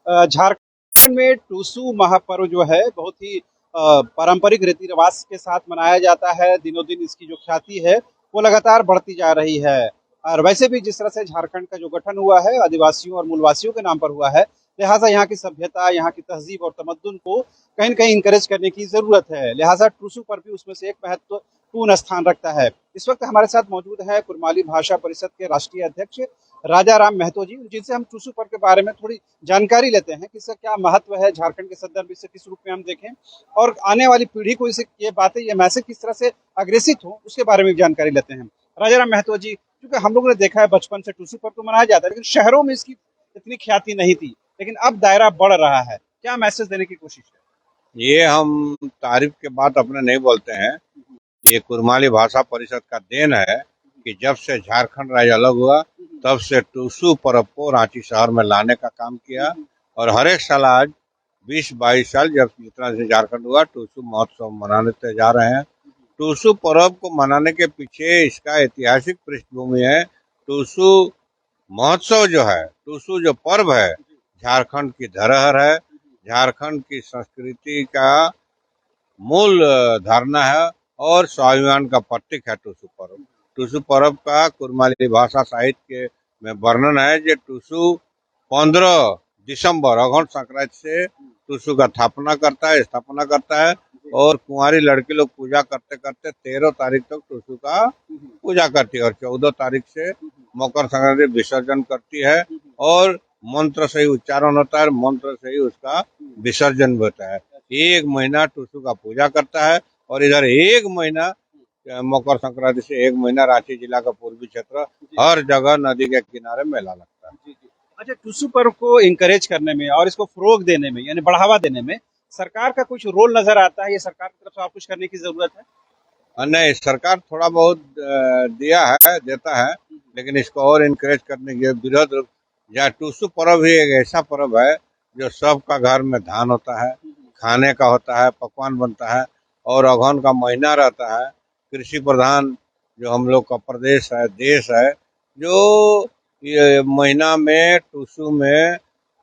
झारखंड में टूसू महापर्व जो है बहुत ही पारंपरिक रीति रिवाज के साथ मनाया जाता है। दिनों दिन इसकी जो ख्याति है वो लगातार बढ़ती जा रही है। और वैसे भी जिस तरह से झारखंड का जो गठन हुआ है आदिवासियों और मूलवासियों के नाम पर हुआ है, लिहाजा यहाँ की सभ्यता, यहाँ की तहजीब और तमद्दुन को कहीं न कहीं इंकरेज करने की ज़रूरत है। लिहाजा टूसू पर भी उसमें से एक महत्वपूर्ण स्थान रखता है। इस वक्त हमारे साथ मौजूद है कुरमाली भाषा परिषद के राष्ट्रीय अध्यक्ष राजा राम महतो जी, जिनसे हम टूसू पर्व के बारे में थोड़ी जानकारी लेते हैं कि इसका क्या महत्व है झारखंड के संदर्भ, इसे किस रूप में हम देखें और आने वाली पीढ़ी को इसे ये बातें, ये मैसेज किस तरह से अग्रेसित हो, उसके बारे में जानकारी लेते हैं। राजा राम महतो जी, क्योंकि हम लोगों ने देखा है बचपन से टूसू पर्व तो मनाया जाता है, लेकिन शहरों में इसकी इतनी ख्याति नहीं थी, लेकिन अब दायरा बढ़ रहा है। क्या मैसेज देने की कोशिश है? ये हम तारीफ के बात अपने नहीं बोलते हैं। ये कुरमाली भाषा परिषद का देन है कि जब से झारखंड राज्य अलग हुआ तब से टूसू पर्व को रांची शहर में लाने का काम किया। और हर एक साल आज 20-22 साल जब जितना से झारखंड हुआ टूसू महोत्सव मनाने जा रहे हैं। टूसू पर्व को मनाने के पीछे इसका ऐतिहासिक पृष्ठभूमि है। टूसू महोत्सव जो है, टूसू जो पर्व है, झारखंड की धरोहर है, झारखंड की संस्कृति का मूल धारणा है और स्वाभिमान का प्रतीक है टूसू पर्व। टूसू पर्व का कुरमाली भाषा साहित्य में वर्णन है जो टूसू 15 दिसंबर अघन संक्रांति से टूसू का स्थापना करता है और कुंवारी लड़की लोग पूजा करते करते 13 तारीख तक टूसू का पूजा करती है और 14 तारीख से मकर संक्रांति विसर्जन करती है और मंत्र से ही उच्चारण होता है, मंत्र से ही उसका विसर्जन होता है। एक महीना टूसू का पूजा करता है और इधर एक महीना मकर संक्रांति से एक महीना रांची जिला का पूर्वी क्षेत्र हर जगह नदी के किनारे मेला लगता है। अच्छा, टूसू पर्व को इंकरेज करने में और इसको फरोग देने में, यानी बढ़ावा देने में सरकार का कुछ रोल नजर आता है? ये सरकार की तरफ से और कुछ करने की जरूरत है? नहीं, सरकार थोड़ा बहुत देता है, लेकिन इसको और इनकरेज करने के विरोध या टूसू पर्व ही एक ऐसा पर्व है जो सबका घर में धान होता है, खाने का होता है, पकवान बनता है और अगहन का महीना रहता है। कृषि प्रधान जो हम लोग का प्रदेश है, देश है, जो ये महीना में टूसू में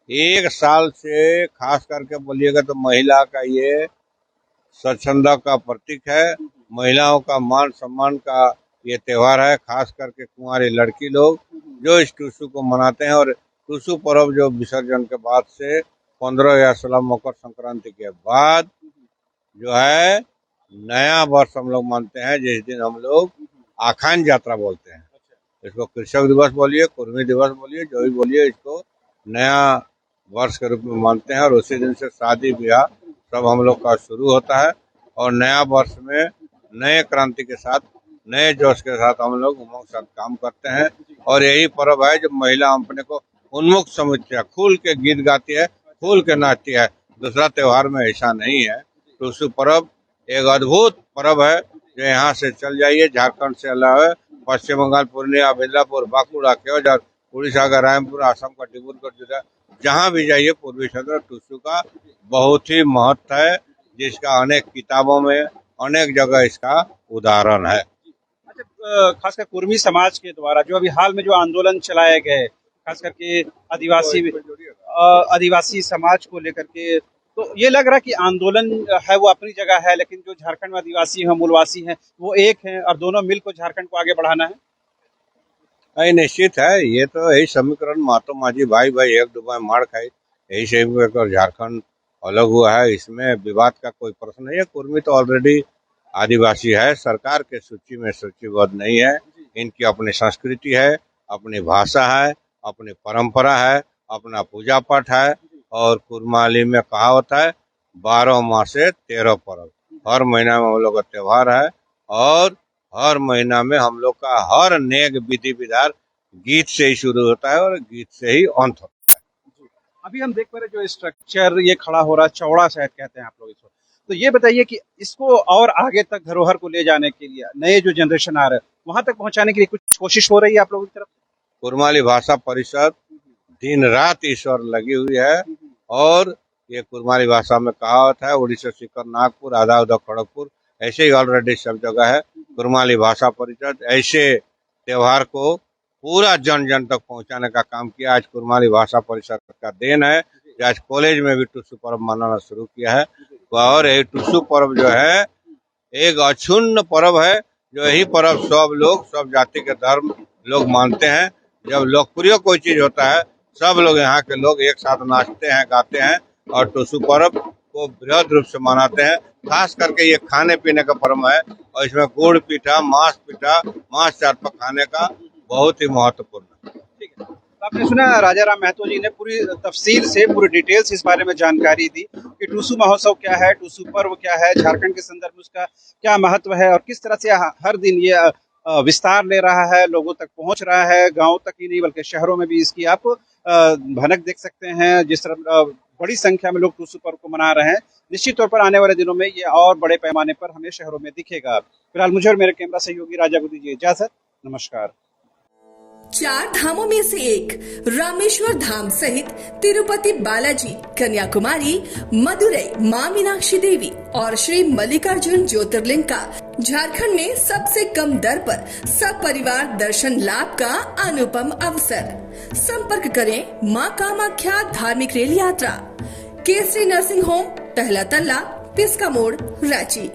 एक साल से खास करके बोलिएगा तो महिला का ये स्वच्छंदा का प्रतीक है। महिलाओं का मान सम्मान का ये त्योहार है, खास करके कुंवारी लड़की लोग जो इस टूसू को मनाते हैं। और टूसू पर्व जो विसर्जन के बाद से 15 या 16 मकर संक्रांति के बाद जो है नया वर्ष हम लोग मानते हैं, जिस दिन हम लोग आखान यात्रा बोलते हैं। इसको कृषक दिवस बोलिए, कुर्मी दिवस बोलिए, जो भी बोलिए, इसको नया वर्ष के रूप में मानते हैं। और उसी दिन से शादी ब्याह सब हम लोग का शुरू होता है और नया वर्ष में नए क्रांति के साथ, नए जोश के साथ हम लोग उमंग साथ काम करते हैं। और यही पर्व है जब महिला अपने को उन्मुक्त समझती है, खुल के गीत गाती है, खुल के नाचती है। दूसरा त्योहार में ऐसा नहीं है। टूसू पर्व एक अद्भुत पर्व है जो यहाँ से चल जाइए, झारखंड से अलावा पश्चिम बंगाल, पूर्णिया, मिदनापुर, बांकुड़ा, केवझर, उड़ीसा का रायपुर, असम का डिब्रूगढ़, जहाँ भी जाइए पूर्वी क्षेत्र टूसू का बहुत ही महत्व है, जिसका अनेक किताबों में अनेक जगह इसका उदाहरण है। अच्छा, खासकर कुर्मी समाज के द्वारा जो अभी हाल में जो आंदोलन चलाए गए, खास करके आदिवासी समाज को लेकर के, तो ये लग रहा है कि आंदोलन है वो अपनी जगह है, लेकिन जो झारखंड में आदिवासी है, मूलवासी हैं, वो एक हैं और दोनों मिलकर झारखंड को आगे बढ़ाना है। निश्चित है, ये तो यही समीकरण महात्मा माझी भाई भाई एक डूबा मार खाई, यही से झारखंड अलग हुआ है। इसमें विवाद का कोई प्रश्न नहीं है। कुर्मी तो ऑलरेडी आदिवासी है, सरकार के सूची में सूचीबद्ध नहीं है। इनकी अपनी संस्कृति है, अपनी भाषा है, अपनी परंपरा है, अपना पूजा पाठ है। और कुरमाली में कहावत है 12 मासे 13 पर्व, हर महीना में हम लोग का त्योहार है और हर महीना में हम लोग का हर नेक विधि विधान गीत से ही शुरू होता है और गीत से ही अंत होता है। अभी हम देख पा रहे जो स्ट्रक्चर ये खड़ा हो रहा है, चौड़ा शायद कहते हैं आप लोग इसको, तो ये बताइए कि इसको और आगे तक धरोहर को ले जाने के लिए, नए जो जनरेशन आ रहे हैं वहां तक पहुंचाने के लिए कुछ कोशिश हो रही है आप लोगों की तरफ? कुरमाली भाषा परिषद दिन रात ईश्वर लगी हुई है और ये कुरमाली भाषा में कहावत है, उड़ीसा शिखर नागपुर, आधा उधा खड़गपुर, ऐसे ही ऑलरेडी सब जगह है। कुरमाली भाषा परिषद ऐसे त्योहार को पूरा जन जन तक पहुंचाने का काम किया। आज कुरमाली भाषा परिषद का देन है आज कॉलेज में भी टुसु पर्व मनाना शुरू किया है। और ये टुसु पर्व जो है एक अक्षुण्ण पर्व है, जो यही पर्व सब जाति के धर्म लोग मानते हैं। जब लोकप्रिय कोई चीज होता है, सब लोग यहाँ के लोग एक साथ नाचते हैं, गाते हैं और टुसु पर्व को बृहद रूप से मनाते हैं। खास करके ये खाने पीने का पर्व है और इसमें गुड़ पीठा, मांस चाट पकाने का बहुत ही महत्वपूर्ण है। ठीक है। तो आपने सुना राजा राम महतो जी ने पूरी तफसील से पूरी डिटेल्स इस बारे में जानकारी दी कि टुसु महोत्सव क्या है, टुसु पर्व क्या है, झारखंड के संदर्भ में उसका क्या महत्व है और किस तरह से हर दिन ये विस्तार ले रहा है, लोगों तक पहुंच रहा है। गांव तक ही नहीं बल्कि शहरों में भी इसकी आप भनक देख सकते हैं। जिस तरह बड़ी संख्या में लोग टुसु पर्व को मना रहे हैं, निश्चित तौर पर आने वाले दिनों में ये और बड़े पैमाने पर हमें शहरों में दिखेगा। फिलहाल मुझे और मेरे कैमरा सहयोगी राजा को दीजिए इजाजत। नमस्कार। 4 धामों में से एक रामेश्वर धाम सहित तिरुपति बालाजी, कन्याकुमारी, मदुरई मां मीनाक्षी देवी और श्री मल्लिकार्जुन ज्योतिर्लिंग का झारखंड में सबसे कम दर पर सब परिवार दर्शन लाभ का अनुपम अवसर। संपर्क करें मां कामाख्या धार्मिक रेल यात्रा, केसरी नर्सिंग होम, पहला तल्ला, पिस्का मोड़, रांची।